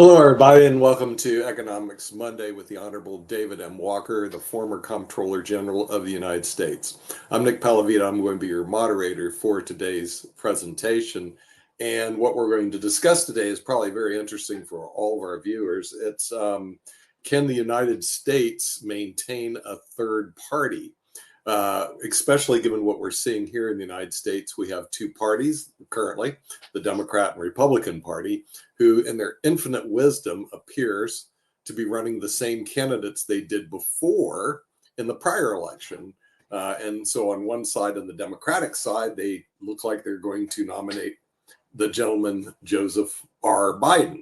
Hello, everybody, and welcome to Economics Monday with the Honorable David M. Walker, the former Comptroller General of the United States. I'm Nick Pallavita. I'm going to be your moderator for today's presentation. And what we're going to discuss today is probably very interesting for all of our viewers. It's can the United States maintain a third party? Especially given what we're seeing here in the United States, we have two parties currently, the Democrat and Republican Party, who in their infinite wisdom appears to be running the same candidates they did before in the prior election. And so on one side, on the Democratic side, they look like they're going to nominate the gentleman Joseph R. Biden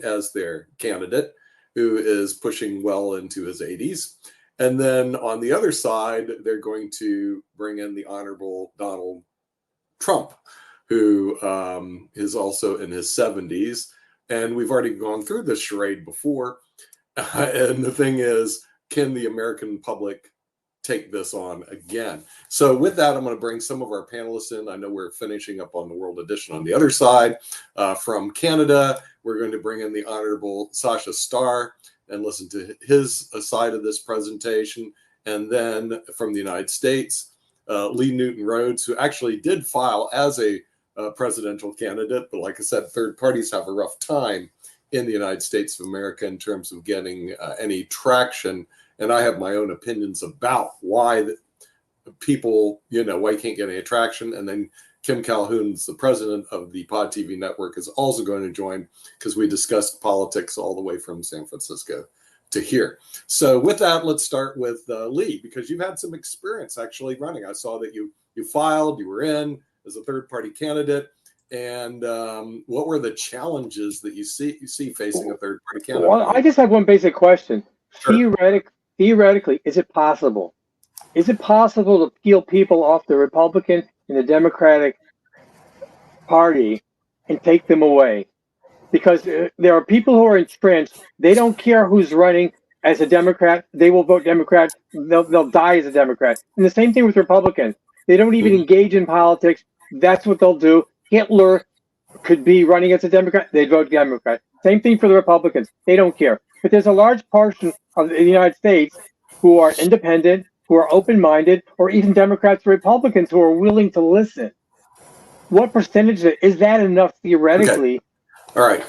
as their candidate, who is pushing well into his 80s. And then on the other side, they're going to bring in the Honorable Donald Trump, who is also in his 70s. And we've already gone through this charade before. And the thing is, can the American public take this on again? So with that, I'm going to bring some of our panelists in. I know we're finishing up on the World Edition on the other side. From Canada, we're going to bring in the Honorable Sasha Starr and listen to his side of this presentation. And then from the United States, Lee Newton Rhodes, who actually did file as a presidential candidate. But like I said, third parties have a rough time in the United States of America in terms of getting any traction. And I have my own opinions about why people, why you can't get any traction. And then Kim Calhoun's the president of the Pod TV network is also going to join because we discussed politics all the way from San Francisco to here. So with that, let's start with Lee, because you've had some experience actually running. I saw that you filed, you were in as a third party candidate. And what were the challenges that you see facing a third party candidate? Well, I just have one basic question. Sure. Theoretically, is it possible? Is it possible to peel people off the Republican and the Democratic Party and take them away? Because there are people who are entrenched. They don't care who's running as a Democrat. They will vote Democrat. They'll die as a Democrat. And the same thing with Republicans. They don't even engage in politics. That's what they'll do. Hitler could be running as a Democrat. They'd vote Democrat. Same thing for the Republicans. They don't care. But there's a large portion of the United States who are independent, who are open-minded, or even Democrats or Republicans who are willing to listen. What percentage is that enough theoretically? Okay. All right.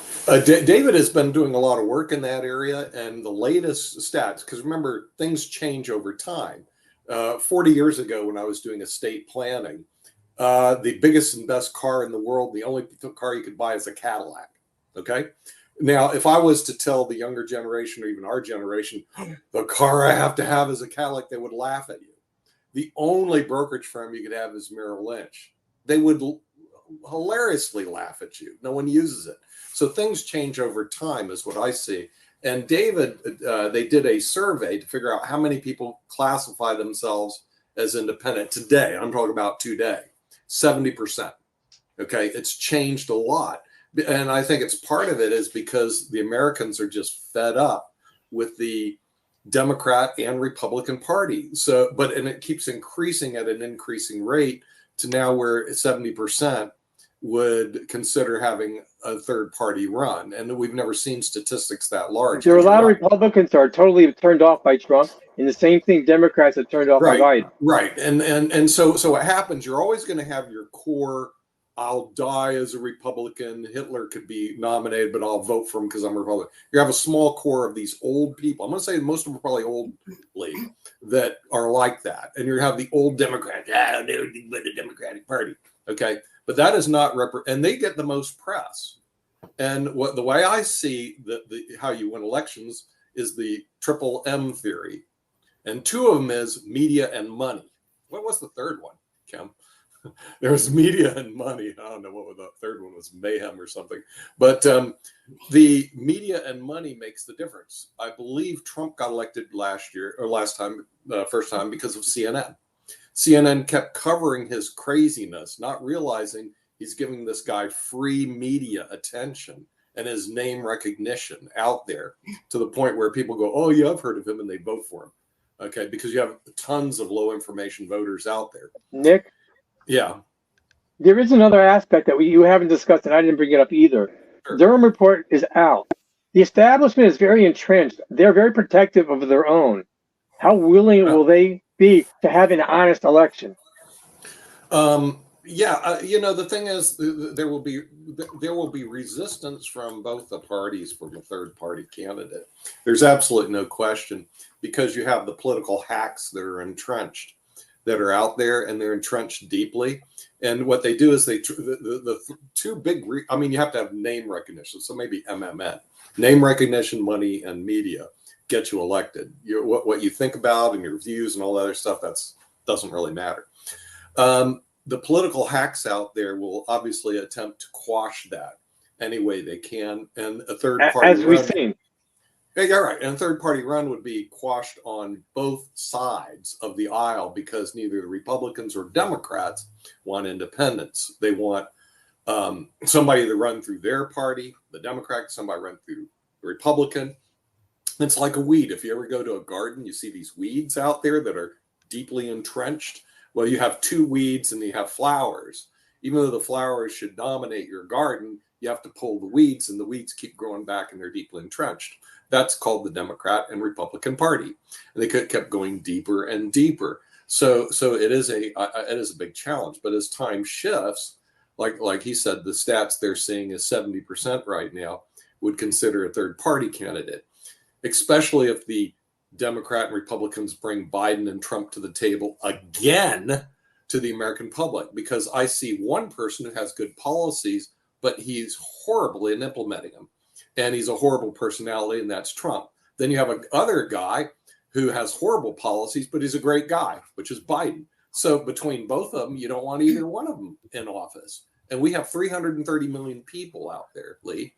David has been doing a lot of work in that area, and the latest stats, because remember, things change over time. 40 years ago, when I was doing estate planning, the biggest and best car in the world, the only car you could buy is a Cadillac. Okay. Now, if I was to tell the younger generation or even our generation, the car I have to have is a Cadillac, they would laugh at you. The only brokerage firm you could have is Merrill Lynch. They would hilariously laugh at you. No one uses it. So things change over time is what I see. And David, they did a survey to figure out how many people classify themselves as independent today. I'm talking about today, 70%. Okay, it's changed a lot. And I think it's part of it is because the Americans are just fed up with the Democrat and Republican Party. So, and it keeps increasing at an increasing rate to now where 70% would consider having a third party run. And we've never seen statistics that large. There are a lot of Republicans that are totally turned off by Trump, and the same thing Democrats are turned off by Biden. Right. And so what happens, you're always going to have your core, I'll die as a Republican. Hitler could be nominated, but I'll vote for him because I'm a Republican. You have a small core of these old people. I'm going to say most of them are probably old, that are like that. And you have the old Democrat. They would be the Democratic Party. Okay. But that is not and they get the most press. And the way I see how you win elections is the triple M theory. And two of them is media and money. What was the third one, Kim? There was media and money. I don't know what the third one was, mayhem or something. But the media and money makes the difference. I believe Trump got elected first time because of CNN. CNN kept covering his craziness, not realizing he's giving this guy free media attention and his name recognition out there to the point where people go, oh, yeah, I've heard of him, and they vote for him. Okay, because you have tons of low information voters out there. Nick? Yeah. There is another aspect that you haven't discussed, and I didn't bring it up either. Sure. Durham report is out. The establishment is very entrenched. They're very protective of their own. How willing will they be to have an honest election? Yeah, the thing is, there will be resistance from both the parties from a third party candidate. There's absolutely no question, because you have the political hacks that are entrenched, that are out there, and they're entrenched deeply. And what they do is the two big. I mean, you have to have name recognition. So maybe MMN, name recognition, money, and media get you elected. What you think about and your views and all that other stuff, that's doesn't really matter. The political hacks out there will obviously attempt to quash that any way they can, and a third party As we've run. seen. Yeah, right. And a third party run would be quashed on both sides of the aisle, because neither the Republicans or Democrats want independence. They want somebody to run through their party, the Democrat, somebody run through the Republican. It's like a weed. If you ever go to a garden, you see these weeds out there that are deeply entrenched. Well, you have two weeds and you have flowers. Even though the flowers should dominate your garden, you have to pull the weeds, and the weeds keep growing back and they're deeply entrenched. That's called the Democrat and Republican Party. And they kept going deeper and deeper. So it is a big challenge. But as time shifts, like he said, the stats they're seeing is 70% right now would consider a third party candidate, especially if the Democrat and Republicans bring Biden and Trump to the table again to the American public. Because I see one person who has good policies, but he's horrible in implementing them. And he's a horrible personality, and that's Trump. Then you have another guy who has horrible policies, but he's a great guy, which is Biden. So between both of them, you don't want either one of them in office. And we have 330 million people out there, Lee.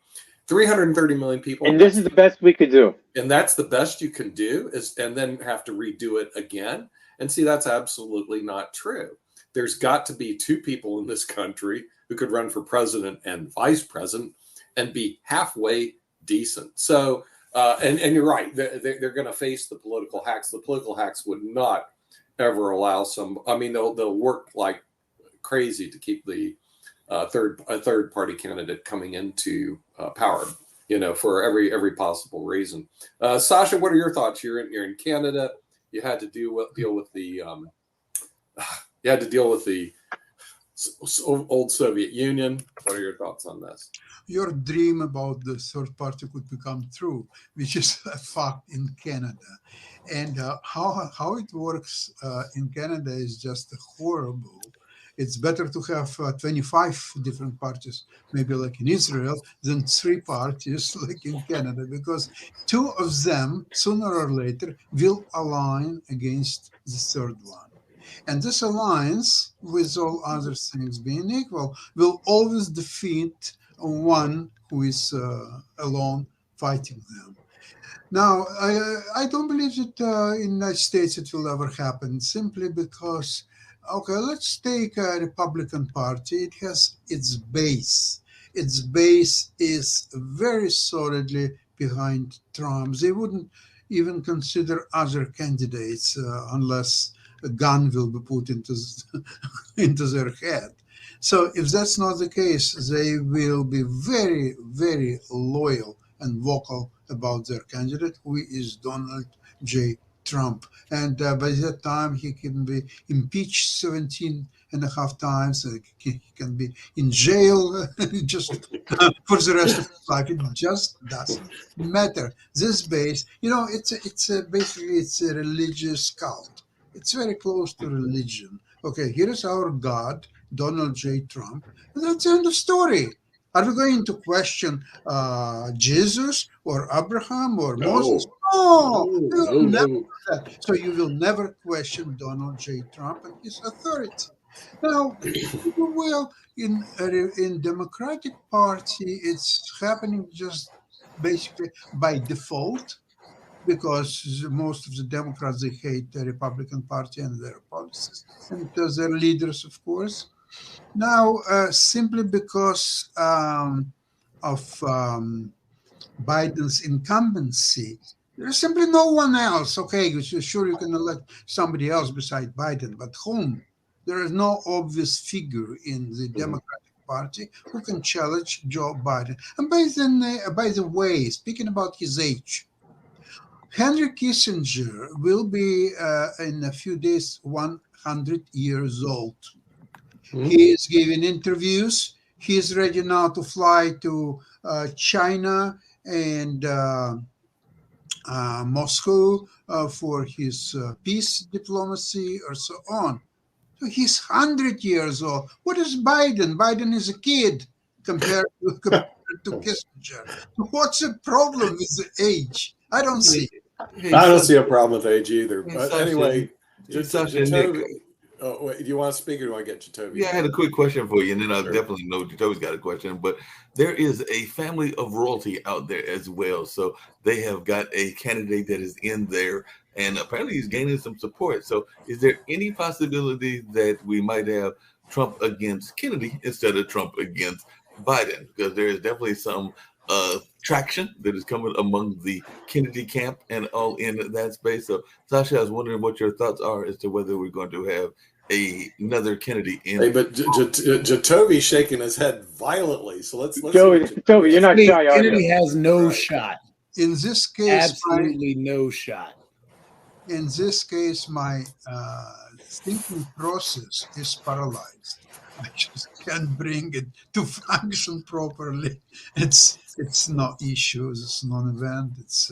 330 million people. And this is the best we could do. And that's the best you can do, and then have to redo it again. And see, that's absolutely not true. There's got to be two people in this country who could run for president and vice president and be halfway decent. So, and you're right, they're going to face the political hacks. The political hacks would not ever allow they'll work like crazy to keep the third party candidate coming into power, for every possible reason. Sasha, what are your thoughts? You're in Canada. You had to deal with the old Soviet Union. What are your thoughts on this? Your dream about the third party could become true, which is a fact in Canada. And how it works in Canada is just horrible. It's better to have 25 different parties, maybe like in Israel, than 3 parties like in Canada, because 2 of them, sooner or later, will align against the third one. And this alliance, with all other things being equal, will always defeat one who is alone fighting them. Now, I don't believe that in the United States it will ever happen, simply because, okay, let's take a Republican Party. It has its base. Its base is very solidly behind Trump. They wouldn't even consider other candidates unless a gun will be put into their head. So if that's not the case, they will be very, very loyal and vocal about their candidate, who is Donald J. Trump. And by that time, he can be impeached 17 and a half times. He can be in jail just for the rest of his life. It just doesn't matter. This base, basically it's a religious cult. It's very close to religion. Okay, here is our God, Donald J. Trump, and that's the end of story. Are we going to question Jesus or Abraham or Moses? No. So you will never question Donald J. Trump and his authority. Now, well, in Democratic Party, it's happening just basically by default, because most of the Democrats, they hate the Republican Party and their policies and their leaders, of course. Now, simply because of Biden's incumbency, there's simply no one else. Okay, sure, you can elect somebody else beside Biden, but whom? There is no obvious figure in the Democratic party who can challenge Joe Biden. And by the way, speaking about his age, Henry Kissinger will be in a few days 100 years old. He is giving interviews. He is ready now to fly to China and Moscow for his peace diplomacy or so on. So he's 100 years old. What is Biden? Biden is a kid compared to Kissinger. What's the problem with the age? I don't see it. I don't see a problem with age either. But Sasha, anyway, Sasha and Nick. wait, do you want to speak or do I get Jacoby? Yeah, I had a quick question for you, and then I Sure. definitely know Jacoby's got a question. But there is a family of royalty out there as well. So they have got a candidate that is in there, and apparently he's gaining some support. So is there any possibility that we might have Trump against Kennedy instead of Trump against Biden? Because there is definitely some traction that is coming among the Kennedy camp and all in that space. So, Sasha, I was wondering what your thoughts are as to whether we're going to have another Kennedy in. Hey, but Jacoby's shaking his head violently. So let's Joey, you're not shy, are Kennedy you? has no shot. In this case, Absolutely no shot. in this case, my thinking process is paralyzed. I just can't bring it to function properly. It's not issues. It's non-event. It's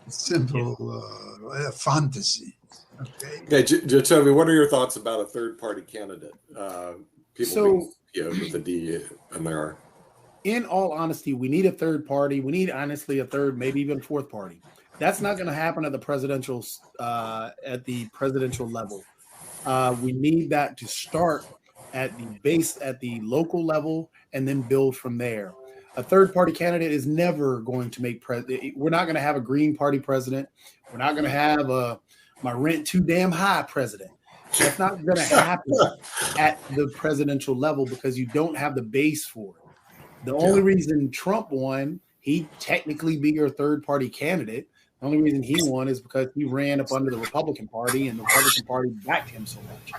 simple fantasy. Okay. Jacoby, what are your thoughts about a third-party candidate? People with the D and there are. In all honesty, we need a third party. We need, honestly, a third, maybe even a fourth party. That's not going to happen at the presidential level. We need that to start at the base, at the local level, and then build from there. A third party candidate is never going to make we're not going to have a Green Party president. We're not going to have my rent too damn high president. That's not going to happen at the presidential level because you don't have the base for it. The only reason Trump won, he'd technically be your third party candidate. The only reason he won is because he ran up under the Republican Party and the Republican Party backed him so much.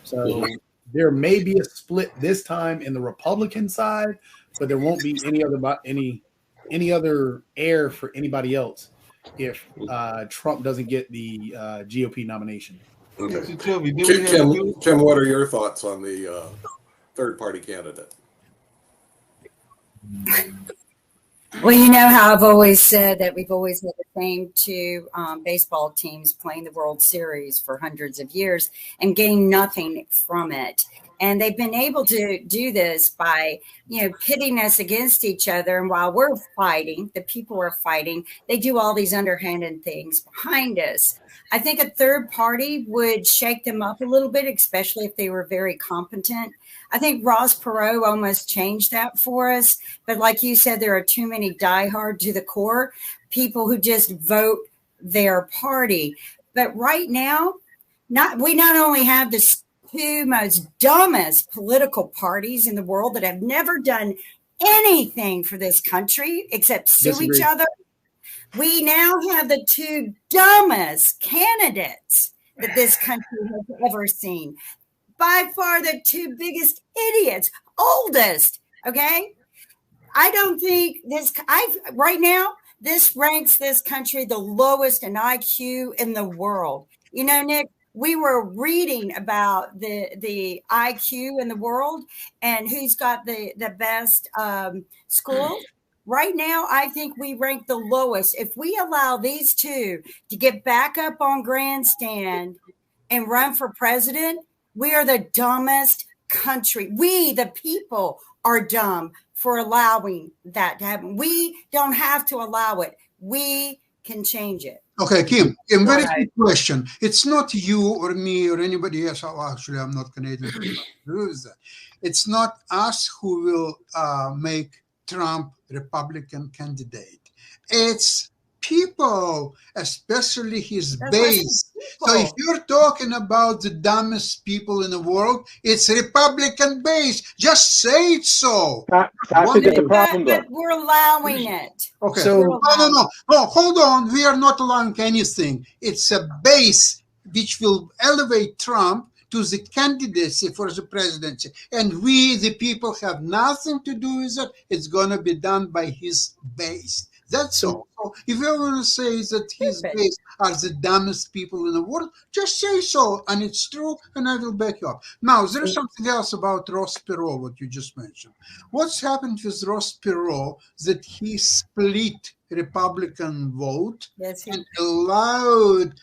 So there may be a split this time in the Republican side, but there won't be any other air for anybody else if Trump doesn't get the GOP nomination. Okay. Kim, what are your thoughts on the third-party candidate? Well, you know how I've always said that we've always had the same two baseball teams playing the World Series for hundreds of years and gained nothing from it. And they've been able to do this by, pitting us against each other. And while we're fighting, the people are fighting, they do all these underhanded things behind us. I think a third party would shake them up a little bit, especially if they were very competent. I think Ross Perot almost changed that for us. But like you said, there are too many diehard to the core people who just vote their party. But right now, we not only have the two most dumbest political parties in the world that have never done anything for this country except sue each other. We now have the two dumbest candidates that this country has ever seen. By far the two biggest idiots, oldest, okay? I don't think right now, this ranks this country the lowest in IQ in the world. Nick, we were reading about the IQ in the world and who's got the best schools. Right now, I think we rank the lowest. If we allow these two to get back up on grandstand and run for president, we are the dumbest country. We, the people, are dumb for allowing that to happen. We don't have to allow it. We can change it. Okay, Kim, a very quick question. It's not you or me or anybody else. Oh, actually, I'm not Canadian. It's not us who will make Trump Republican candidate. It's people, especially his base. So if you're talking about the dumbest people in the world, it's Republican base. Just say it so. That's the problem, though. But we're allowing it. Okay. So No, hold on. We are not allowing anything. It's a base which will elevate Trump to the candidacy for the presidency. And we, the people, have nothing to do with it. It's going to be done by his base. That's all. So if you want to say that his base are the dumbest people in the world, just say so. And it's true, and I will back you up. Now, there's something else about Ross Perot, what you just mentioned. What's happened with Ross Perot, that he split Republican vote and allowed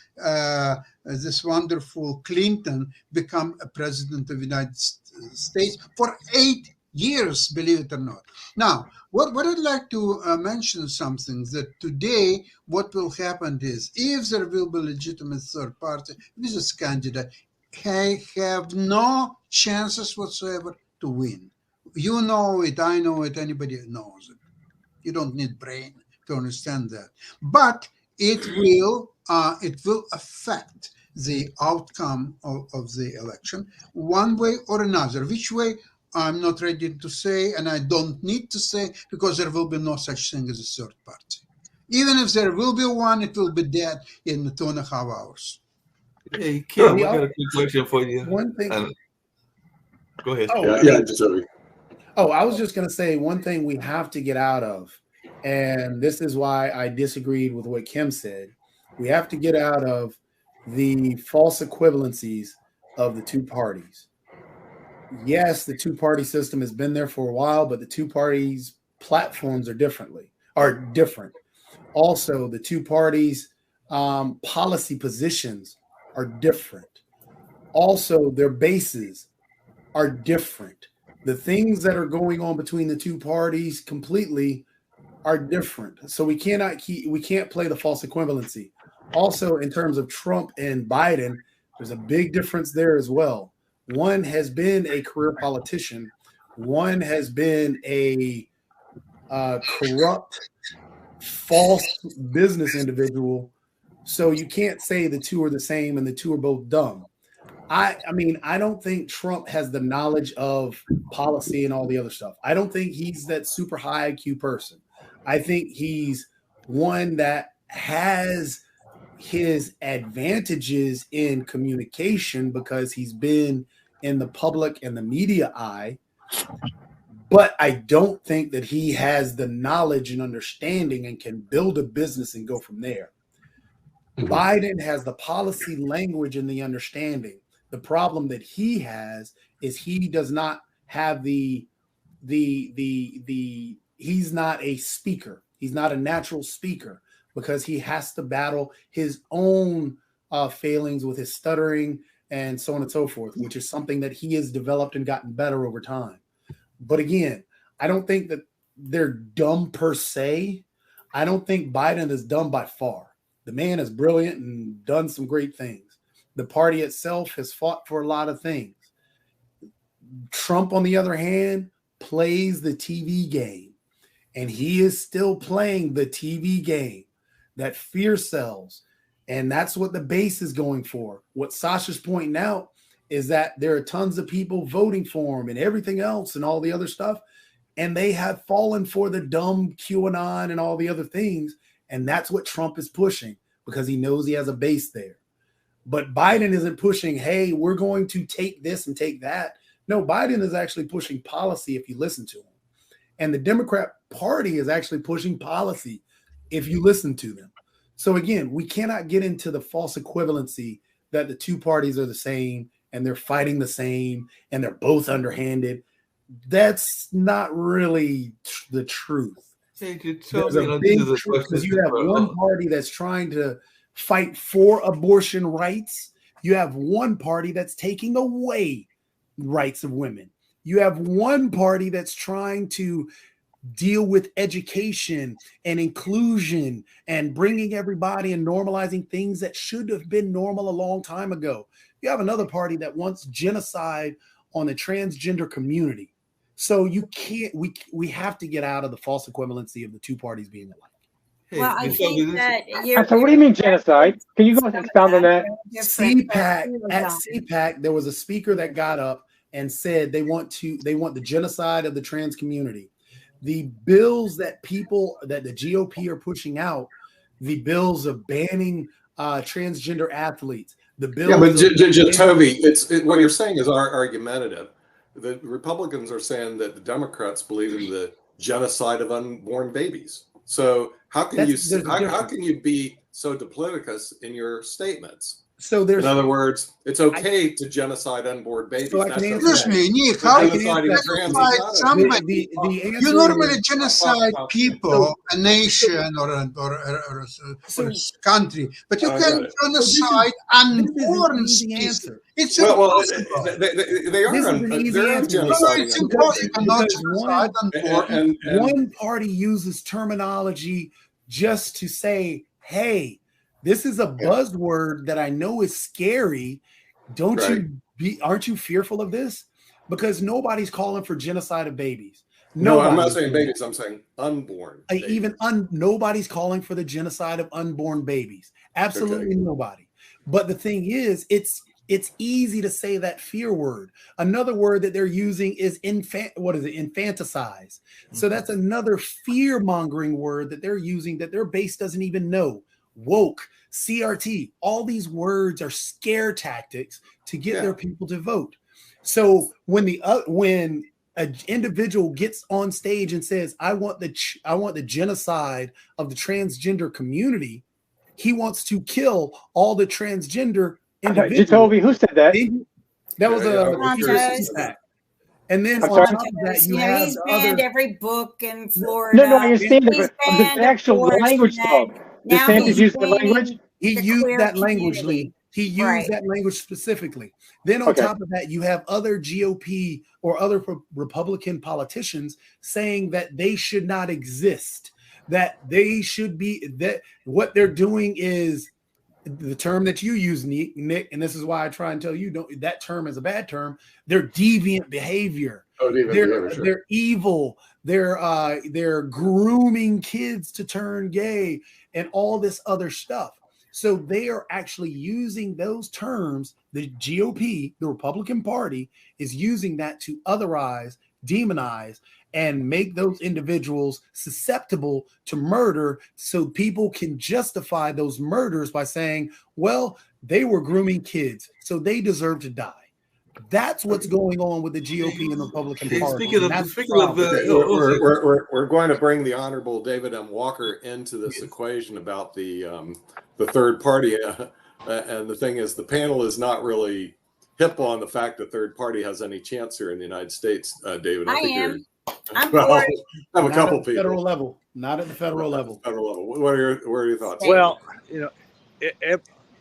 this wonderful Clinton become a president of the United States for 8 years, believe it or not. Now, what I'd like to mention something, that today what will happen is, if there will be legitimate third party with this candidate, they have no chances whatsoever to win. You know it, I know it, anybody knows it. You don't need brain to understand that. But it will affect the outcome of the election one way or another. Which way, I'm not ready to say, and I don't need to say, because there will be no such thing as a third party. Even if there will be one, it will be dead in 2.5 hours. Hey, Kim, I got a quick question for you. One thing. Go ahead. I was just going to say one thing we have to get out of, and this is why I disagreed with what Kim said. We have to get out of the false equivalencies of the two parties. Yes, the two-party system has been there for a while, but the two parties' platforms are different. Also, the two parties' policy positions are different. Also, their bases are different. The things that are going on between the two parties completely are different. So we can't play the false equivalency. Also, in terms of Trump and Biden, there's a big difference there as well. One has been a career politician. One has been a corrupt, false business individual. So you can't say the two are the same and the two are both dumb. I mean, I don't think Trump has the knowledge of policy and all the other stuff. I don't think he's that super high IQ person. I think he's one that has his advantages in communication because he's been in the public and the media eye, but I don't think that he has the knowledge and understanding and can build a business and go from there. Mm-hmm. Biden has the policy language and the understanding. The problem that he has is he does not have he's not a speaker. He's not a natural speaker because he has to battle his own failings with his stuttering and so on and so forth, which is something that he has developed and gotten better over time. But again, I don't think that they're dumb per se. I don't think Biden is dumb by far. The man is brilliant and done some great things. The party itself has fought for a lot of things. Trump, on the other hand, plays the TV game, and he is still playing the TV game that fear sells. And that's what the base is going for. What Sasha's pointing out is that there are tons of people voting for him and everything else and all the other stuff. And they have fallen for the dumb QAnon and all the other things. And that's what Trump is pushing because he knows he has a base there. But Biden isn't pushing, hey, we're going to take this and take that. No, Biden is actually pushing policy if you listen to him. And the Democrat Party is actually pushing policy if you listen to them. So again, we cannot get into the false equivalency that the two parties are the same and they're fighting the same and they're both underhanded. That's not really the truth. There's a big truth because you have one party that's trying to fight for abortion rights. You have one party that's taking away rights of women. You have one party that's trying to deal with education and inclusion and bringing everybody and normalizing things that should have been normal a long time ago. You have another party that wants genocide on the transgender community. So you can't, we have to get out of the false equivalency of the two parties being alike. Hey, well, I think that so what do you mean genocide? Can you go and expound on that? CPAC, there was a speaker that got up and said they want the genocide of the trans community. The bills that the GOP are pushing out, the bills of banning transgender athletes, The bills. Yeah, but Toby, what you're saying is argumentative. The Republicans are saying that the Democrats believe in the genocide of unborn babies. So how can you be so duplicitous in your statements? So in other words, it's okay to genocide unborn babies. So I can answer Excuse me, Nick, how do you genocide somebody? You normally genocide people, a nation, or a country, but you can genocide unborn species. It's impossible. They are genociding. It's impossible. You cannot genocide unborn. One party uses terminology just to say, hey, this is a buzzword that I know is scary. Aren't you fearful of this? Because nobody's calling for genocide of babies. No, I'm not saying babies. I'm saying unborn. Nobody's calling for the genocide of unborn babies. Absolutely nobody. But the thing is, it's easy to say that fear word. Another word that they're using is infanticize. So that's another fear-mongering word that they're using that their base doesn't even know. Woke, CRT, all these words are scare tactics to get their people to vote. So when an individual gets on stage and says, I want the genocide of the transgender community, he wants to kill all the transgender individuals. Jacoby, who said that? That was a and then on top of that, you have he's banned every book in Florida. No, I understand that, but the actual language, though. DeSantis used the language. He used that language, Lee. He used that language specifically. Then on top of that, you have other GOP or other Republican politicians saying that they should not exist, that they should be, that what they're doing is the term that you use, Nick, and this is why I try and tell you, that term is a bad term. They're deviant behavior. They're evil. They're grooming kids to turn gay and all this other stuff. So they are actually using those terms. The GOP, the Republican Party, is using that to otherize, demonize, and make those individuals susceptible to murder so people can justify those murders by saying, well, they were grooming kids, so they deserve to die. That's what's going on with the GOP and the Republican Party. We're going to bring the Honorable David M. Walker into this equation about the third party. And the thing is, the panel is not really hip on the fact that third party has any chance here in the United States, David. I am. I'm for it. I have a couple people. Federal level, not at the federal level. Federal level. What are your thoughts? Well,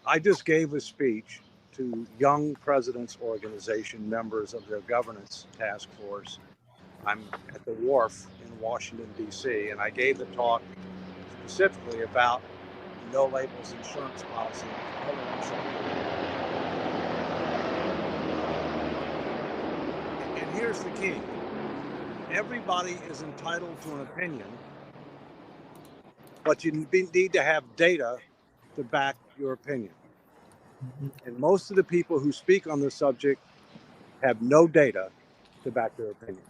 I just gave a speech to Young Presidents Organization members of their governance task force. I'm at the wharf in Washington, D.C., and I gave the talk specifically about no labels insurance policy. And here's the key. Everybody is entitled to an opinion, but you need to have data to back your opinion. And most of the people who speak on this subject have no data to back their opinion.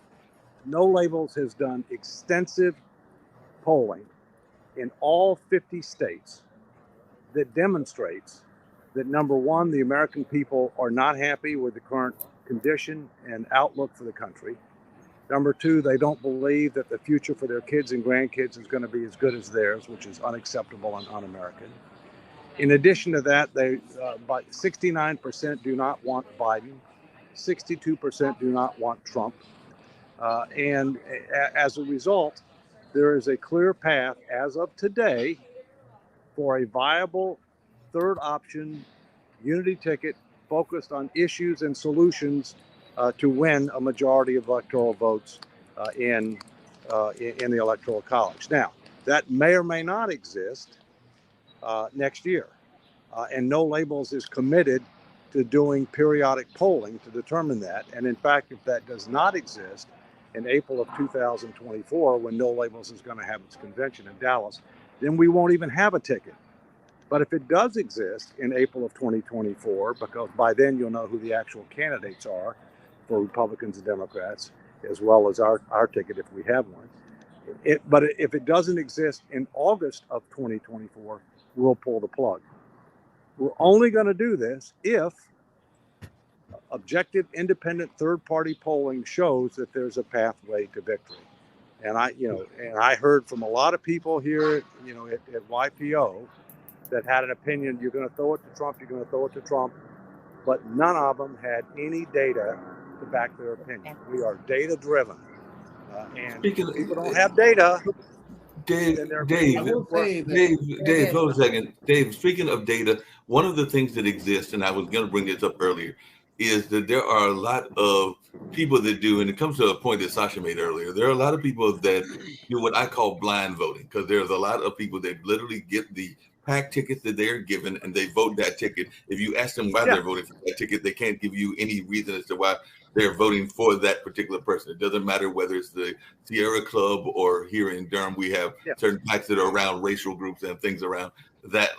No Labels has done extensive polling in all 50 states that demonstrates that, number one, the American people are not happy with the current condition and outlook for the country. Number two, they don't believe that the future for their kids and grandkids is going to be as good as theirs, which is unacceptable and un-American. In addition to that, but 69% do not want Biden, 62% do not want Trump. And as a result, there is a clear path as of today for a viable third option unity ticket focused on issues and solutions to win a majority of electoral votes in the Electoral College. Now, that may or may not exist next year. And No Labels is committed to doing periodic polling to determine that. And in fact, if that does not exist in April of 2024, when No Labels is going to have its convention in Dallas, then we won't even have a ticket. But if it does exist in April of 2024, because by then you'll know who the actual candidates are for Republicans and Democrats, as well as our ticket if we have one. But if it doesn't exist in August of 2024, we'll pull the plug. We're only going to do this if objective, independent, third-party polling shows that there's a pathway to victory. And I heard from a lot of people here, at YPO that had an opinion. You're going to throw it to Trump. You're going to throw it to Trump. But none of them had any data to back their opinion. We are data-driven, and Speaking of, people don't have data. Dave, then they're Dave, I will say that Dave, hold a second. Dave, speaking of data, one of the things that exists, and I was going to bring this up earlier, is that there are a lot of people that do, and it comes to a point that Sasha made earlier, there are a lot of people that do what I call blind voting, because there's a lot of people that literally get the pack tickets that they're given and they vote that ticket. If you ask them why they're voting for that ticket, they can't give you any reason as to why they're voting for that particular person. It doesn't matter whether it's the Sierra Club or here in Durham, we have certain packs that are around racial groups and things around that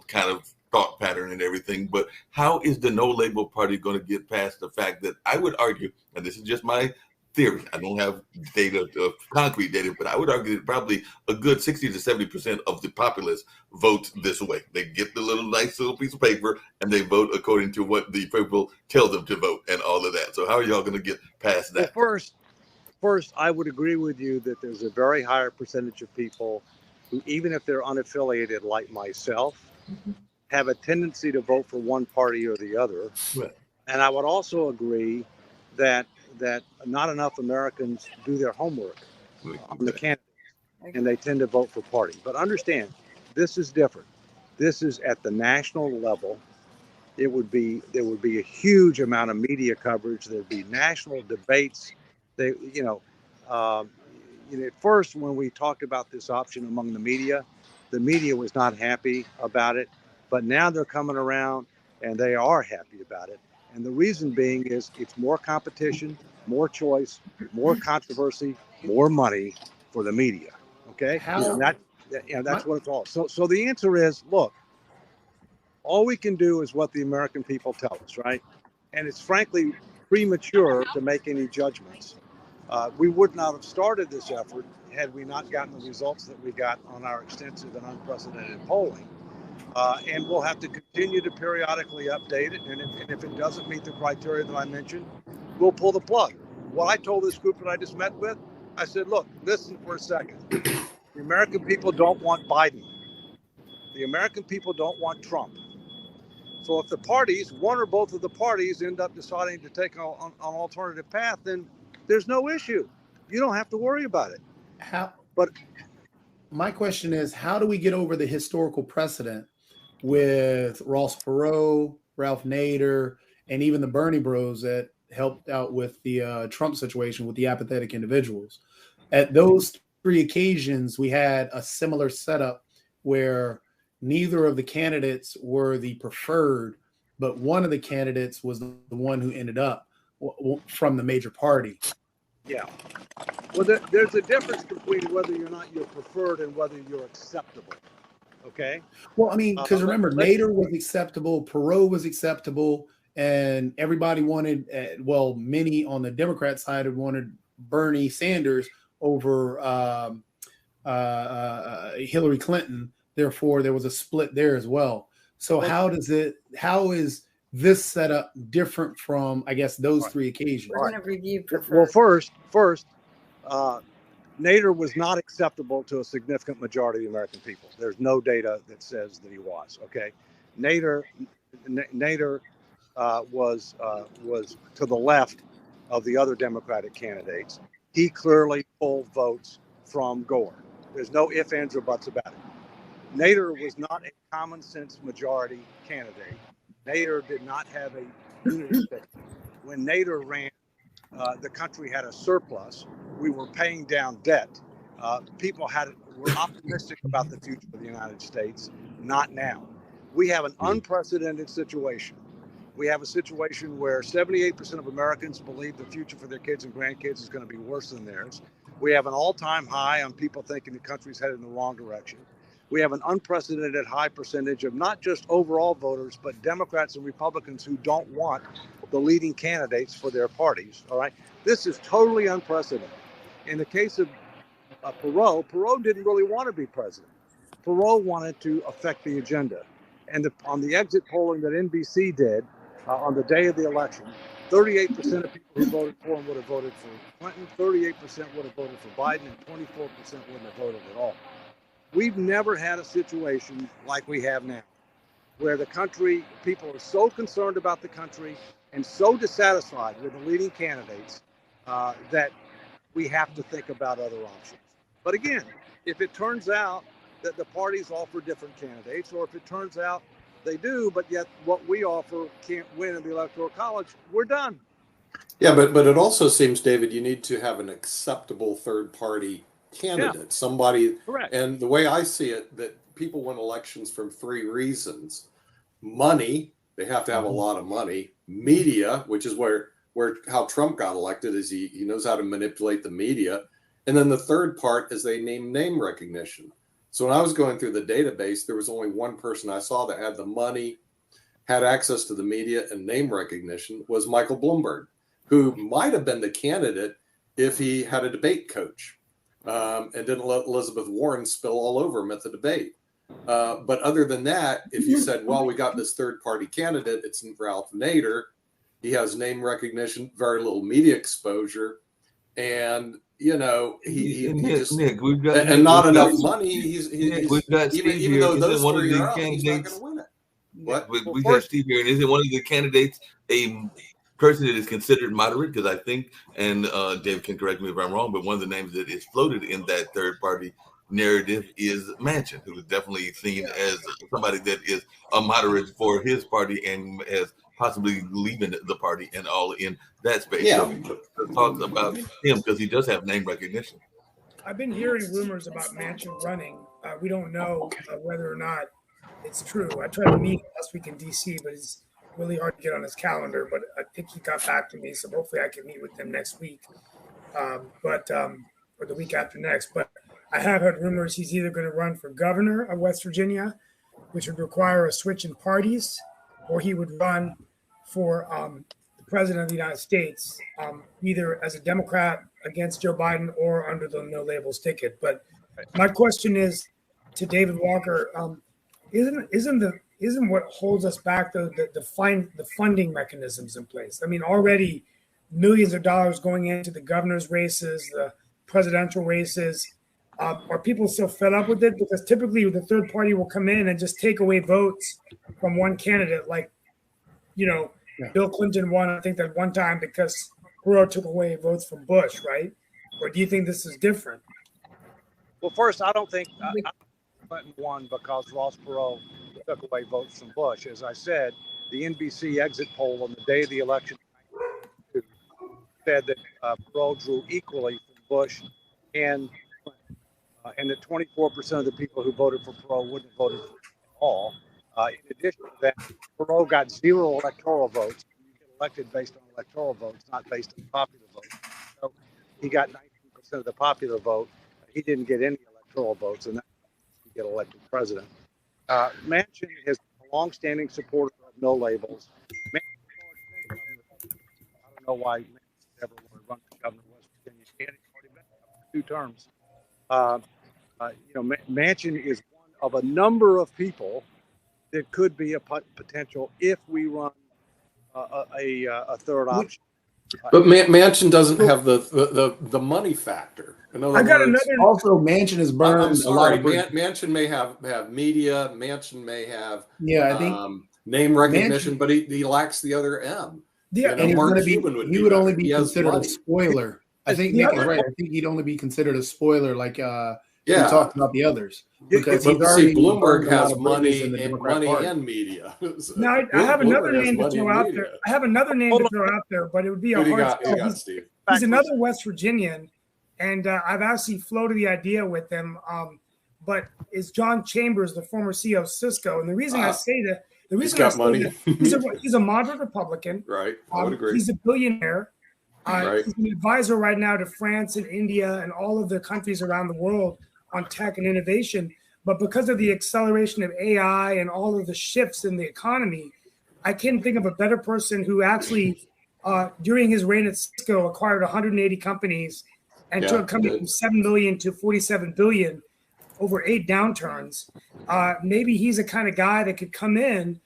kind of thought pattern and everything. But how is the No Label Party going to get past the fact that I would argue, and this is just my theory, I don't have data, concrete data, but I would argue that probably a good 60 to 70% of the populace vote this way. They get the nice little piece of paper and they vote according to what the people tell them to vote and all of that. So how are y'all going to get past that? Well, first, I would agree with you that there's a very higher percentage of people who, even if they're unaffiliated like myself, have a tendency to vote for one party or the other. Right. And I would also agree that not enough Americans do their homework on the candidates, and they tend to vote for party. But understand, this is different. This is at the national level. There would be a huge amount of media coverage. There'd be national debates. At first, when we talked about this option among the media was not happy about it. But now they're coming around and they are happy about it. And the reason being is it's more competition, more choice, more controversy, more money for the media. Okay? That's what it's all. So the answer is, look, all we can do is what the American people tell us, right? And it's frankly premature to make any judgments. We would not have started this effort had we not gotten the results that we got on our extensive and unprecedented polling. And we'll have to continue to periodically update it. And if it doesn't meet the criteria that I mentioned, we'll pull the plug. What I told this group that I just met with, I said, look, listen for a second. The American people don't want Biden. The American people don't want Trump. So if the parties, one or both of the parties, end up deciding to take an alternative path, then there's no issue. You don't have to worry about it. But my question is, how do we get over the historical precedent with Ross Perot, Ralph Nader, and even the Bernie Bros that helped out with the Trump situation with the apathetic individuals? At those three occasions, we had a similar setup where neither of the candidates were the preferred, but one of the candidates was the one who ended up from the major party. Yeah. Well, there's a difference between whether or not you're preferred and whether you're acceptable. Okay. Well, I mean, because remember, Nader was acceptable, Perot was acceptable, and everybody wanted, many on the Democrat side had wanted Bernie Sanders over Hillary Clinton. Therefore, there was a split there as well. So how is this setup different from, I guess, those three occasions? We're going to review preferred. Well, first, Nader was not acceptable to a significant majority of the American people. There's no data that says that he was. Okay, Nader was to the left of the other Democratic candidates. He clearly pulled votes from Gore. There's no ifs, ands, or buts about it. Nader was not a common sense majority candidate. Nader did not have a unity ticket. When Nader ran, the country had a surplus. We were paying down debt. People were optimistic about the future of the United States. Not now. We have an unprecedented situation. We have a situation where 78% of Americans believe the future for their kids and grandkids is going to be worse than theirs. We have an all-time high on people thinking the country's headed in the wrong direction. We have an unprecedented high percentage of not just overall voters, but Democrats and Republicans who don't want the leading candidates for their parties. All right. This is totally unprecedented. In the case of Perot didn't really want to be president. Perot wanted to affect the agenda. And on the exit polling that NBC did on the day of the election, 38% of people who voted for him would have voted for Clinton, 38% would have voted for Biden, and 24% wouldn't have voted at all. We've never had a situation like we have now, where the country, people are so concerned about the country and so dissatisfied with the leading candidates that we have to think about other options. But again, if it turns out that the parties offer different candidates, or if it turns out they do, but yet what we offer can't win in the Electoral College, we're done. Yeah, but it also seems, David, you need to have an acceptable third party candidate, somebody. Correct. And the way I see it, that people win elections from three reasons: money, they have to have a lot of money; media, which is where how Trump got elected, is he knows how to manipulate the media; and then the third part is they name recognition. So when I was going through the database, there was only one person I saw that had the money, had access to the media, and name recognition, was Michael Bloomberg, who might have been the candidate if he had a debate coach and didn't let Elizabeth Warren spill all over him at the debate. But other than that, if you said, well, we got this third party candidate, it's Ralph Nader, he has name recognition, very little media exposure, and he just Nick, we've got and not enough money. He's we've got Steve even here. though those Isn't one of three the are up, he's not going candidates? to win it. What? We got Steve here, and isn't one of the candidates a person that is considered moderate? Because I think, and Dave can correct me if I'm wrong, but one of the names that is floated in that third party narrative is Manchin, who is definitely seen as somebody that is a moderate for his party and as possibly leaving the party and all in that space. Yeah. So let's talk about him because he does have name recognition. I've been hearing rumors about Manchin running. We don't know whether or not it's true. I tried to meet him last week in D.C., but it's really hard to get on his calendar. But I think he got back to me, so hopefully I can meet with him next week, or the week after next. But I have heard rumors he's either going to run for governor of West Virginia, which would require a switch in parties, or he would run for the president of the United States, either as a Democrat against Joe Biden or under the no labels ticket. But my question is to David Walker: isn't what holds us back the funding mechanisms in place? I mean, already millions of dollars going into the governor's races, the presidential races. Are people still fed up with it? Because typically the third party will come in and just take away votes from one candidate, like, Bill Clinton won, I think, that one time because Perot took away votes from Bush, right? Or do you think this is different? Well, first, I don't think Clinton won because Ross Perot took away votes from Bush. As I said, the NBC exit poll on the day of the election said that Perot drew equally from Bush and Clinton, and that 24% of the people who voted for Perot wouldn't have voted for him at all. In addition to that, Perot got 0 electoral votes. You get elected based on electoral votes, not based on popular votes. So he got 19% of the popular vote. He didn't get any electoral votes, and that's how he get elected president. Manchin is a longstanding supporter of no labels. I don't know why Manchin ever wanted to run for governor of West Virginia. He had already been 2 terms. Manchin is one of a number of people that could be a potential if we run a third option. But Manchin doesn't have the money factor. In other words, also Manchin has burned I'm sorry, a lot of Manchin may have media. Manchin may have I think name recognition, but he lacks the other M. Yeah, and he would only be considered a spoiler. I think Nick is right. I think he'd only be considered a spoiler, like we talked about the the because he's already Bloomberg has money and media. Now I have another name to throw out there. I have another name to throw out there, but it would be a hard sell. He's another West Virginian, and I've actually floated the idea with him. But is John Chambers, the former CEO of Cisco? And the reason I say that, he's a moderate Republican. Right, I would agree. He's a billionaire. Right. He's an advisor right now to France and India and all of the countries around the world on tech and innovation. But because of the acceleration of AI and all of the shifts in the economy, I can't think of a better person who actually, during his reign at Cisco, acquired 180 companies and took a company from 7 million to 47 billion over 8 downturns. Maybe he's the kind of guy that could come in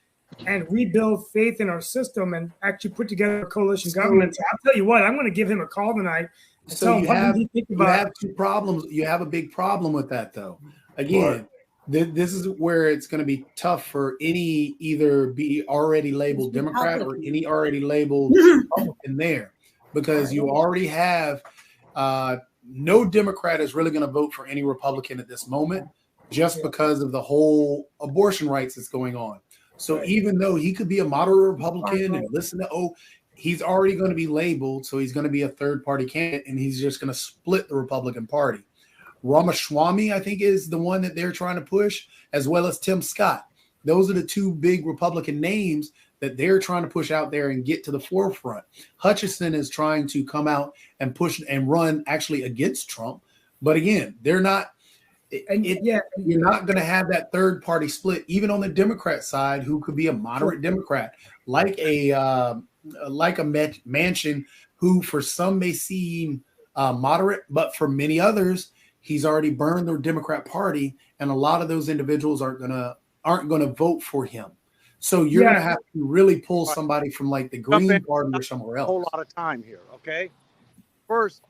and rebuild faith in our system and actually put together a coalition government. So I'll tell you what, I'm going to give him a call tonight. And So you have about two problems. You have a big problem with that, though. Again, this is where it's going to be tough for any either be already labeled Democrat or any already labeled Republican there, because you already have no Democrat is really going to vote for any Republican at this moment, just because of the whole abortion rights that's going on. So even though he could be a moderate Republican and listen to, he's already going to be labeled, so he's going to be a third-party candidate, and he's just going to split the Republican Party. Ramaswamy, I think, is the one that they're trying to push, as well as Tim Scott. Those are the two big Republican names that they're trying to push out there and get to the forefront. Hutchinson is trying to come out and push and run actually against Trump. But again, they're not. You're not going to have that third party split, even on the Democrat side, who could be a moderate Democrat, like a Manchin, who for some may seem moderate, but for many others, he's already burned the Democrat Party, and a lot of those individuals aren't gonna vote for him. So you're gonna have to really pull somebody from like the Green Party or somewhere else. A whole lot of time here, okay? First,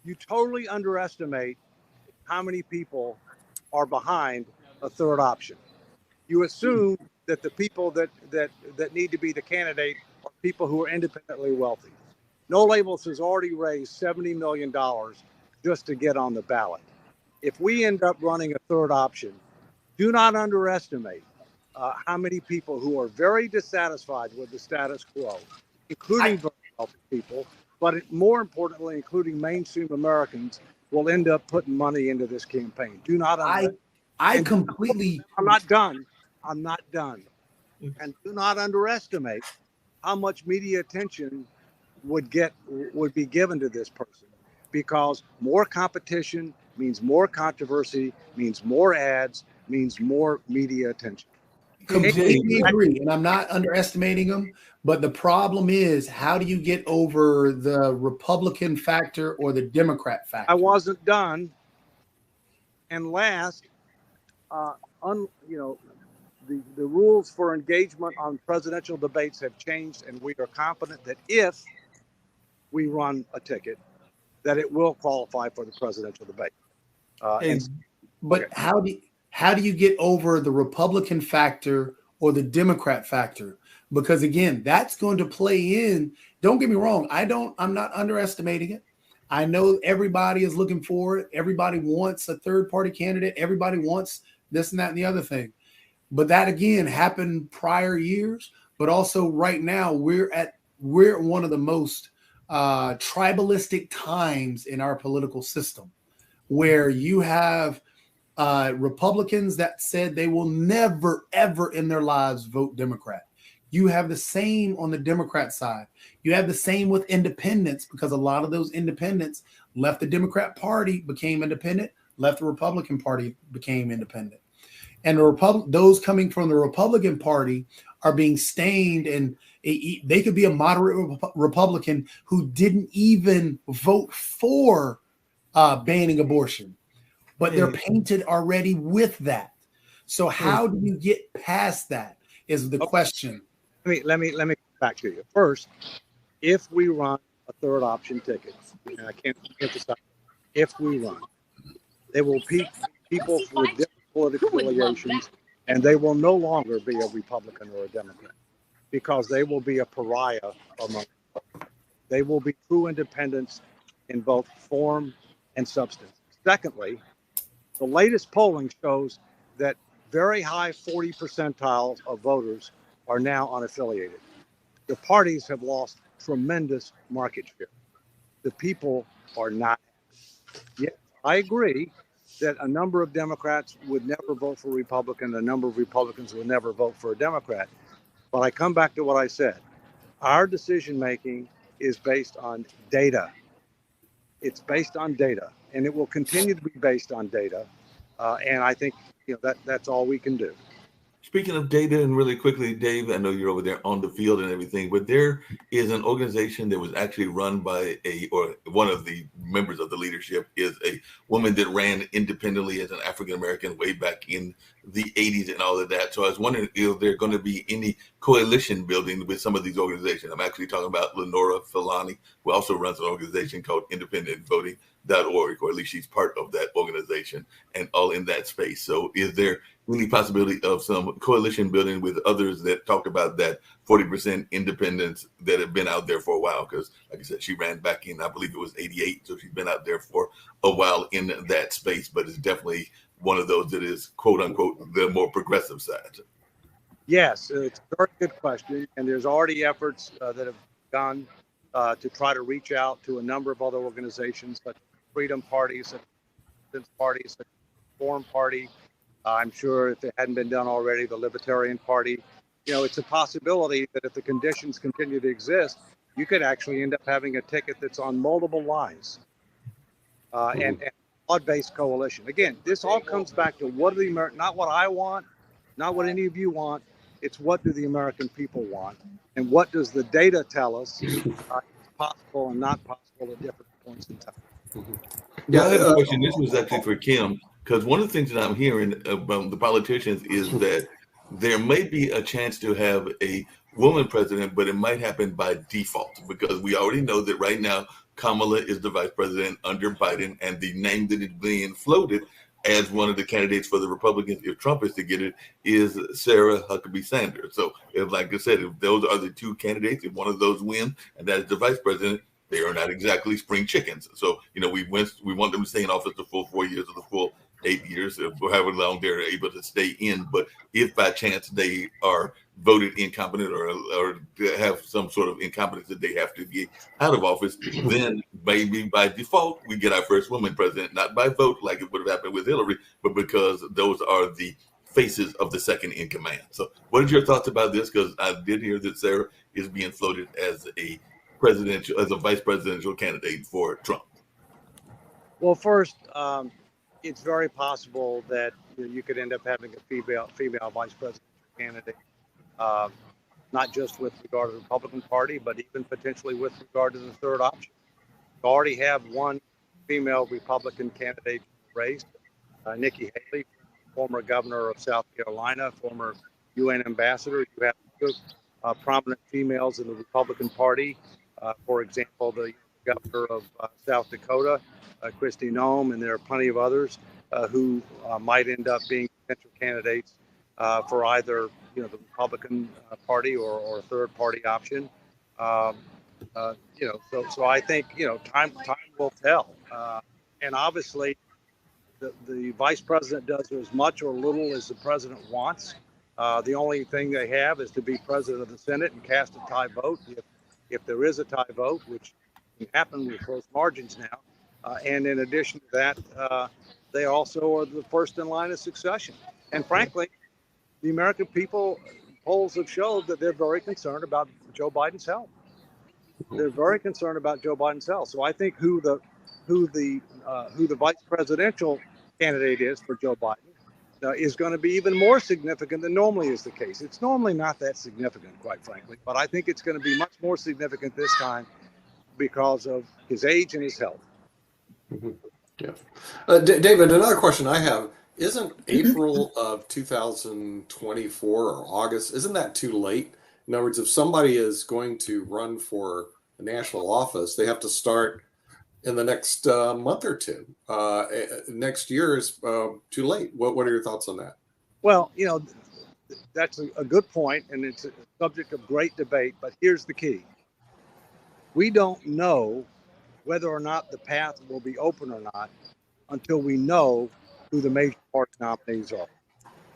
you totally underestimate how many people are behind a third option. You assume that the people that need to be the candidate are people who are independently wealthy. No Labels has already raised $70 million just to get on the ballot. If we end up running a third option, do not underestimate how many people who are very dissatisfied with the status quo, including very wealthy people, but more importantly, including mainstream Americans, will end up putting money into this campaign. Do not underestimate. I'm not done. And do not underestimate how much media attention would be given to this person, because more competition means more controversy, means more ads, means more media attention. Completely agree, and I'm not underestimating them. But the problem is, how do you get over the Republican factor or the Democrat factor? I wasn't done. And last, the rules for engagement on presidential debates have changed, and we are confident that if we run a ticket, that it will qualify for the presidential debate. How do you get over the Republican factor or the Democrat factor? Because again, that's going to play in. Don't get me wrong. I'm not underestimating it. I know everybody is looking for it. Everybody wants a third party candidate. Everybody wants this and that and the other thing. But that again happened prior years. But also right now we're at one of the most tribalistic times in our political system, where you have Republicans that said they will never, ever in their lives vote Democrat. You have the same on the Democrat side. You have the same with independents, because a lot of those independents left the Democrat Party, became independent, left the Republican Party, became independent. And those coming from the Republican Party are being stained, and they could be a moderate Republican who didn't even vote for banning abortion, but they're painted already with that. So how do you get past that is the question. Let me come back to you. First, if we run a third option ticket, and I can't emphasize, if we run, there will be people with different political affiliations, and they will no longer be a Republican or a Democrat, because they will be a pariah among them. They will be true independents in both form and substance. Secondly, the latest polling shows that very high 40 percentiles of voters are now unaffiliated. The parties have lost tremendous market share. The people are not. Yet I agree that a number of Democrats would never vote for a Republican. A number of Republicans would never vote for a Democrat. But I come back to what I said. Our decision making is based on data. It's based on data, and it will continue to be based on data. And I think that's all we can do. Speaking of data, and really quickly, Dave, I know you're over there on the field and everything, but there is an organization that was actually run by or one of the members of the leadership is a woman that ran independently as an African American way back in the 80s and all of that. So I was wondering if there going to be any coalition building with some of these organizations. I'm actually talking about Lenora Filani, who also runs an organization called independentvoting.org, or at least she's part of that organization and all in that space. So is there any possibility of some coalition building with others that talk about that 40% independence that have been out there for a while? Because, like I said, she ran back in, I believe it was 88. So she's been out there for a while in that space, but it's definitely one of those that is, quote unquote, the more progressive side. Yes, it's a very good question. And there's already efforts that have gone to try to reach out to a number of other organizations, such as Freedom Parties, such as Parties, such as Reform Party. I'm sure if it hadn't been done already, the Libertarian Party. It's a possibility that if the conditions continue to exist, you could actually end up having a ticket that's on multiple lines and broad-based coalition. Again, this all comes back to what do not what I want, not what any of you want. It's what do the American people want, and what does the data tell us is possible and not possible at different points in time. Yeah, I had a question. This was actually for Kim, because one of the things that I'm hearing about the politicians is that there may be a chance to have a woman president, but it might happen by default, because we already know that right now Kamala is the vice president under Biden, and the name that is being floated as one of the candidates for the Republicans, if Trump is to get it, is Sarah Huckabee Sanders. So, if, like I said, if those are the two candidates, if one of those wins, and that is the vice president, they are not exactly spring chickens. So, we want them to stay in office the full 4 years or the full 8 years, or however long they're able to stay in. But if by chance they are voted incompetent or have some sort of incompetence that they have to get out of office, then maybe by default we get our first woman president, not by vote like it would have happened with Hillary, but because those are the faces of the second in command. So what are your thoughts about this? Because I did hear that Sarah is being floated as a vice presidential candidate for Trump. Well, first, it's very possible that you could end up having a female vice presidential candidate, not just with regard to the Republican Party, but even potentially with regard to the third option. You already have one female Republican candidate raised, Nikki Haley, former governor of South Carolina, former UN ambassador. You have two prominent females in the Republican Party. For example, the governor of South Dakota, Kristi Noem, and there are plenty of others who might end up being potential candidates for either the Republican Party or a third party option. So I think time will tell, and obviously the vice president does as much or little as the president wants. The only thing they have is to be president of the Senate and cast a tie vote. If there is a tie vote, which can happen with close margins now, and in addition to that, they also are the first in line of succession. And frankly, the American people, polls have showed that they're very concerned about Joe Biden's health. They're very concerned about Joe Biden's health. So I think who the vice presidential candidate is for Joe Biden is going to be even more significant than normally is the case. It's normally not that significant, quite frankly, but I think it's going to be much more significant this time because of his age and his health. Mm-hmm. Yeah. David, another question I have, isn't April of 2024 or August, isn't that too late? In other words, if somebody is going to run for a national office, they have to start in the next month or two. Next year is too late. What are your thoughts on that? Well, that's a good point, and it's a subject of great debate, but here's the key. We don't know whether or not the path will be open or not until we know who the major party nominees are.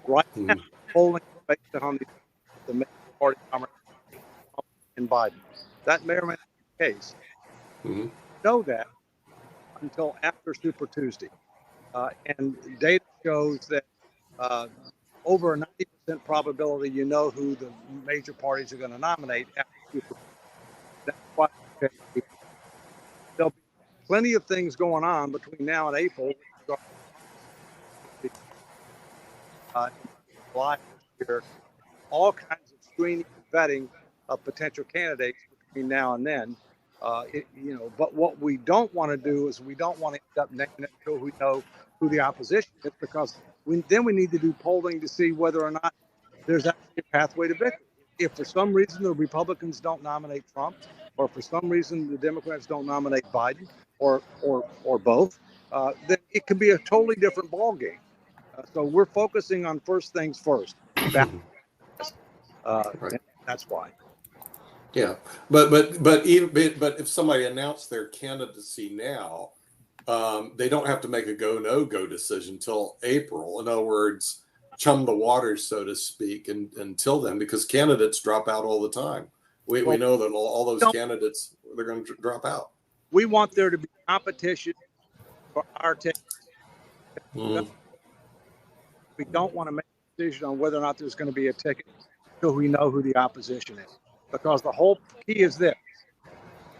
Right now, polling based on the major party nominees and Biden. That may or may not be the case. We know that until after Super Tuesday. And data shows that over a 90% probability you know who the major parties are going to nominate after Super Tuesday. That's why there'll be plenty of things going on between now and April. July, year all kinds of screening and vetting of potential candidates between now and then. But what we don't want to do is we don't want to end up naming it until we know who the opposition is, because then we need to do polling to see whether or not there's actually a pathway to victory. If for some reason the Republicans don't nominate Trump, or for some reason the Democrats don't nominate Biden, or both, then it could be a totally different ballgame. So we're focusing on first things first. Right. And that's why. Yeah, but if somebody announced their candidacy now, they don't have to make a no-go decision until April. In other words, chum the waters, so to speak, until then, because candidates drop out all the time. We know that all those candidates, they're going to drop out. We want there to be competition for our ticket. Mm-hmm. We don't want to make a decision on whether or not there's going to be a ticket until we know who the opposition is. Because the whole key is this: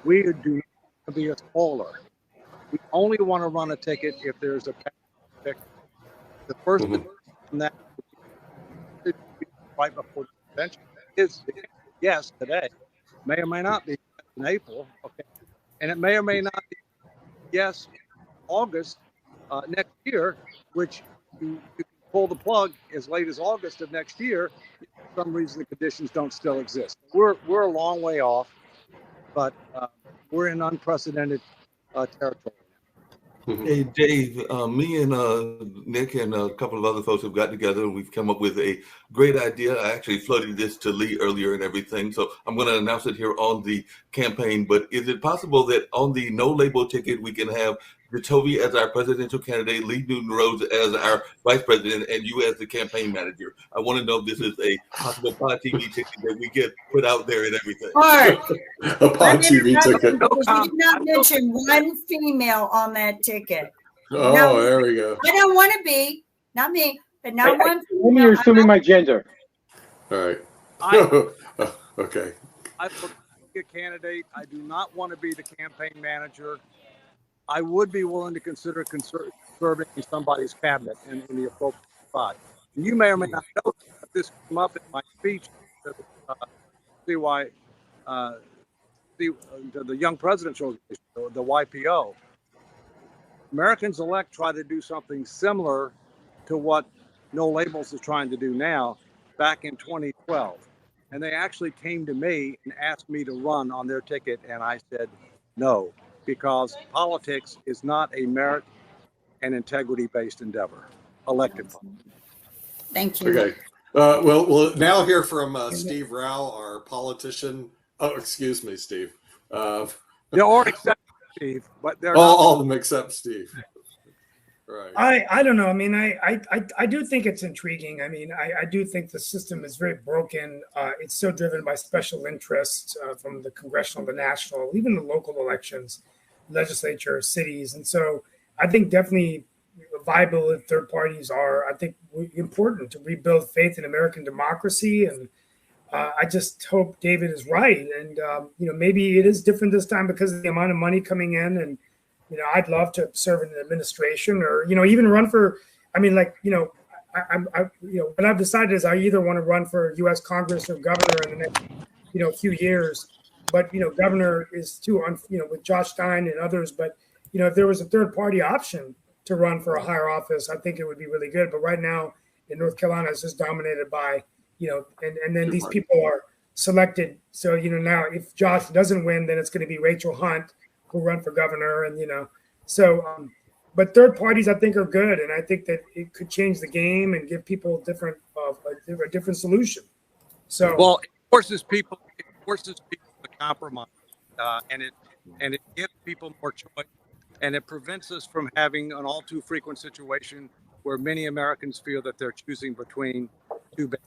we do not want to be a spoiler. We only want to run a ticket if there's a pick. The first Mm-hmm. from that right before the convention is yes today, may or may not be in April, okay, and it may or may not be yes August next year, which you can pull the plug as late as August of next year. For some reason the conditions don't still exist. We're a long way off, but we're in unprecedented territory. Hey, Dave, me and Nick and a couple of other folks have got together and we've come up with a great idea. I actually floated this to Lee earlier and everything, so I'm going to announce it here on the campaign. But is it possible that on the no label ticket we can have Jacoby as our presidential candidate, Lee Newton Rhodes as our vice president, and you as the campaign manager? I want to know if this is a possible pod TV ticket that we get put out there and everything. Mark, A pod TV ticket. you did not mention one female on that ticket. Oh, No. there we go. I don't want to be, not me, but not one female. You're assuming my gender. All right. Okay. I would be a candidate. I do not want to be the campaign manager. I would be willing to consider serving in somebody's cabinet in the appropriate spot. And you may or may not know that this came up in my speech to the Young Presidents Organization, the YPO. Americans Elect try to do something similar to what No Labels is trying to do now back in 2012. And they actually came to me and asked me to run on their ticket, and I said no, because politics is not a merit and integrity-based endeavor. Elected. Thank you. Okay. We'll now hear from Steve Rao, our politician. Oh, excuse me, Steve. They're all except Steve, but they're all of them except Steve. Right. I don't know. I mean, I do think it's intriguing. I mean, I do think the system is very broken. It's so driven by special interests from the congressional, the national, even the local elections, legislature, cities. And so I think definitely viable third parties are, I think, important to rebuild faith in American democracy. And I just hope David is right. And, maybe it is different this time because of the amount of money coming in. And, I'd love to serve in an administration or, even run for, what I've decided is I either want to run for U.S. Congress or governor in the next, few years. But, governor is too, with Josh Stein and others. But, if there was a third party option to run for a higher office, I think it would be really good. But right now in North Carolina, it's just dominated by, and then these people are selected. So, now if Josh doesn't win, then it's going to be Rachel Hunt who run for governor. And, but third parties I think are good. And I think that it could change the game and give people a different solution. So, well, it forces people to compromise, and it gives people more choice, and it prevents us from having an all too frequent situation where many Americans feel that they're choosing between two bad.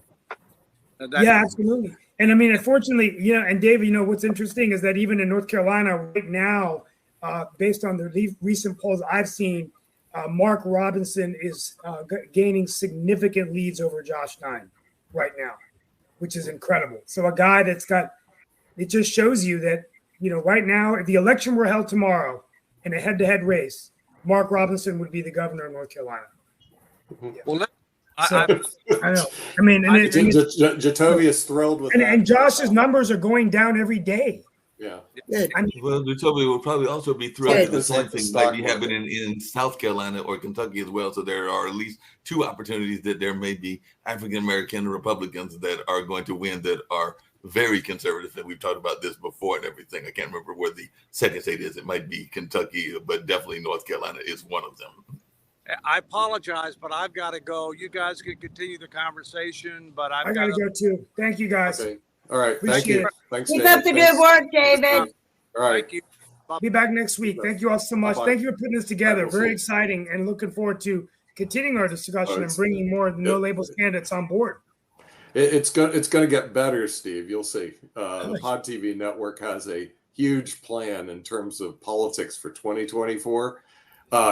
Yeah, absolutely. And I mean, unfortunately, and David, what's interesting is that even in North Carolina right now, based on the recent polls I've seen, Mark Robinson is gaining significant leads over Josh Stein right now, which is incredible. So a guy it just shows you that, right now, if the election were held tomorrow in a head-to-head race, Mark Robinson would be the governor of North Carolina. Mm-hmm. Well, So I know. I mean, Jatovia is thrilled with that. And Josh's numbers are going down every day. Yeah. I mean, Well, Jatovia will probably also be thrilled Good. that the It's same like the thing stock might be happening in South Carolina or Kentucky as well. So there are at least two opportunities that there may be African American Republicans that are going to win that are very conservative. And we've talked about this before and everything. I can't remember where the second state is. It might be Kentucky, but definitely North Carolina is one of them. I apologize, but I've got to go. You guys can continue the conversation, but I got to go too. Thank you, guys. Okay. All right. Thank Appreciate you. it. Thanks, Keep David. up the Thanks. good work, David. All right. Thank you. Be back next week. Thank you all so much. Bye-bye. Thank you for putting this together. We'll Very see. exciting, and looking forward to continuing our discussion and it's- bringing more no labels candidates on board. It's going to get better, Steve. You'll see. The Pod TV network has a huge plan in terms of politics for 2024.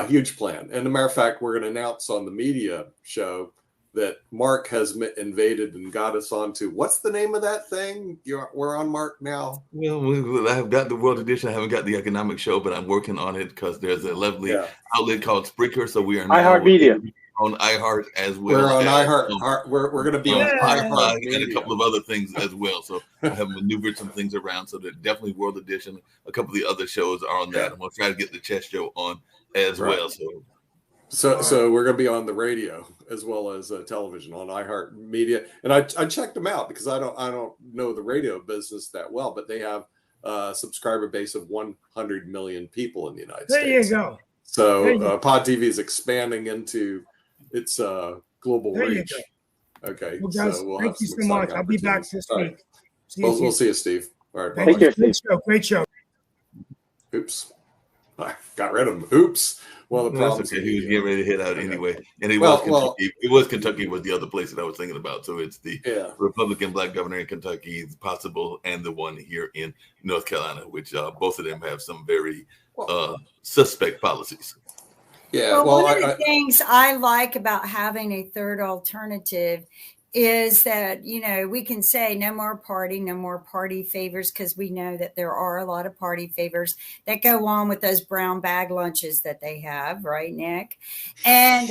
Huge plan. And as a matter of fact, we're going to announce on the media show that Mark has invaded and got us onto, what's the name of that thing? We're on Mark now. Well, I've got the World Edition. I haven't got the economic show, but I'm working on it because there's a lovely outlet called Spreaker. So we are now iHeartMedia. on iHeart as well. We're on as, iHeart. We're going to be on Spotify and a iHeart. couple of other things as well. So I have maneuvered some things around. So that definitely World Edition. A couple of the other shows are on that. I'm going to try to get the chess show on as well. So we're going to be on the radio as well as television on iHeartMedia, and I checked them out because I don't know the radio business that well, but they have a subscriber base of 100 million people in the United States. There you go. So Pod TV is expanding into its global There you reach. go. Okay, Well, guys, so we'll thank have you some so much. exciting I'll be back opportunities. this All right. week. See you We'll see you, Steve. All right, Thank bye. you. Great show. Great show. Oops, I got rid of him. Oops. Well, the That's problem's okay. He was getting ready to head out anyway, and Well, Kentucky was the other place that I was thinking about. So it's the Republican black governor in Kentucky, possible, and the one here in North Carolina, which both of them have some very suspect policies. Yeah. Well, one of the things I like about having a third alternative is that, you know, we can say no more party favors, because we know that there are a lot of party favors that go on with those brown bag lunches that they have, right, Nick? And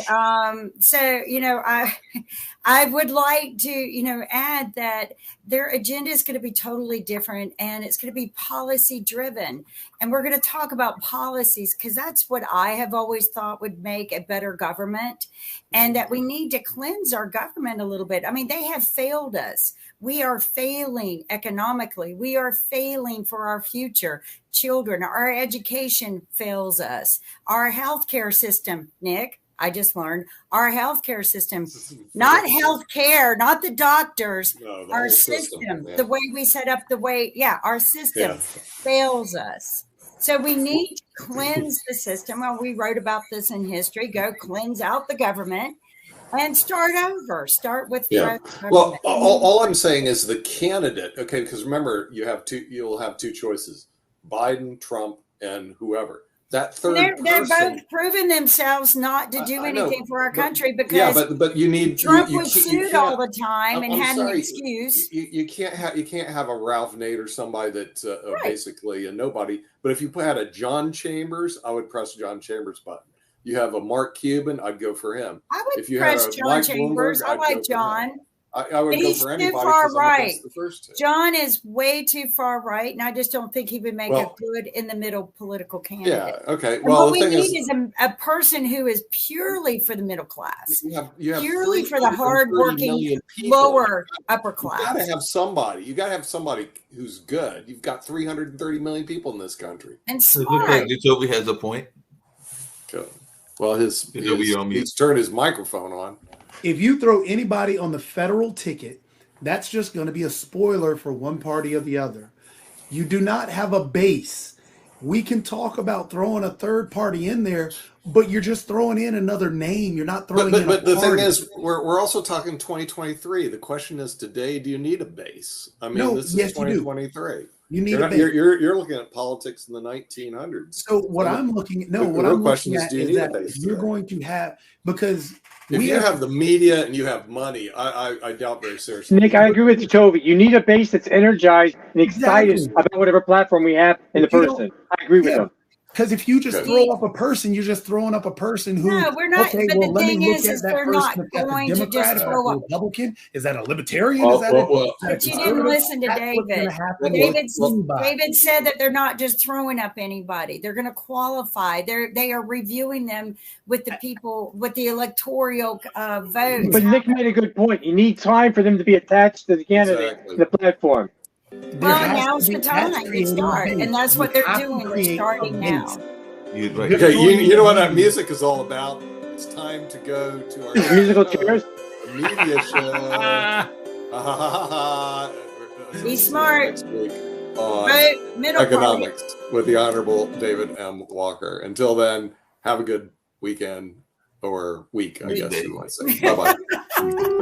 so, you know, I would like to, you know, add that their agenda is going to be totally different, and it's going to be policy driven. And we're going to talk about policies, because that's what I have always thought would make a better government, and that we need to cleanse our government a little bit. I mean, they have failed us. We are failing economically. We are failing for our future children. Our education fails us. Our healthcare system, Nick, I just learned, our healthcare system, not healthcare, not the doctors, our system, the way we set up our system fails us. So we need to cleanse the system. Well, we wrote about this in history. Go cleanse out the government and start over. Start with Well, all I'm saying is the candidate. Okay, because remember, you'll have two choices: Biden, Trump, and whoever. That third they're both proven themselves not to do anything for our country, because but you need Trump was sued all the time and had an excuse. You can't have a Ralph Nader, or somebody that's basically a nobody. But if you had a John Chambers, I would press John Chambers button. You have a Mark Cuban, I'd go for him. I would if you press had a John Mike Chambers. Bloomberg, I like John. I would go for anybody. Too far right. The first two. John is way too far right, and I just don't think he would make a good in the middle political candidate. Yeah. Okay. And well, what we need is a person who is purely for the middle class, you have purely for the hardworking lower upper class. You got to have somebody. You got to have somebody who's good. You've got 330 million people in this country. And smart. Toby has a point. Good. Well, he's turned his microphone on. If you throw anybody on the federal ticket, that's just going to be a spoiler for one party or the other. You do not have a base. We can talk about throwing a third party in there, but you're just throwing in another name. You're not throwing in a party. But the thing is, we're also talking 2023. The question is, today, do you need a base? I mean, this is 2023. You need a base. You're looking at politics in the 1900s. So what I'm looking at, if you're going to have, because if you have the media and you have money, I doubt very seriously. Nick, I agree with you, Toby. You need a base that's energized and excited about whatever platform we have in the person. I agree with them. Because if you just Good. throw up a person, you're just throwing up a person who. No, we're not. Okay, but well, the let me thing look is at that they're person. not Is that going the to Democrat, just a throw up. Republican? Is that a Libertarian? Well, Is that well, a well, But you didn't conservative? listen to That's what's David. gonna happen Well, with David said that they're not just throwing up anybody. They're going to qualify. They are reviewing them with the people with the electoral votes. But Nick made a good point. You need time for them to be attached to the candidate, Exactly. the platform. There Well, has now's to the be, that's time to creating a start, base. and that's You what they're have to doing. They're create a starting base. now. You're right. Okay, Going you know what to that be- music is all about? It's time to go to our Musical show, chairs. the media show. Be See you smart. next week on Vote middle party. economics with the Honorable David M. Walker. Until then, have a good weekend or week, I guess Weekday. you might say. Bye bye.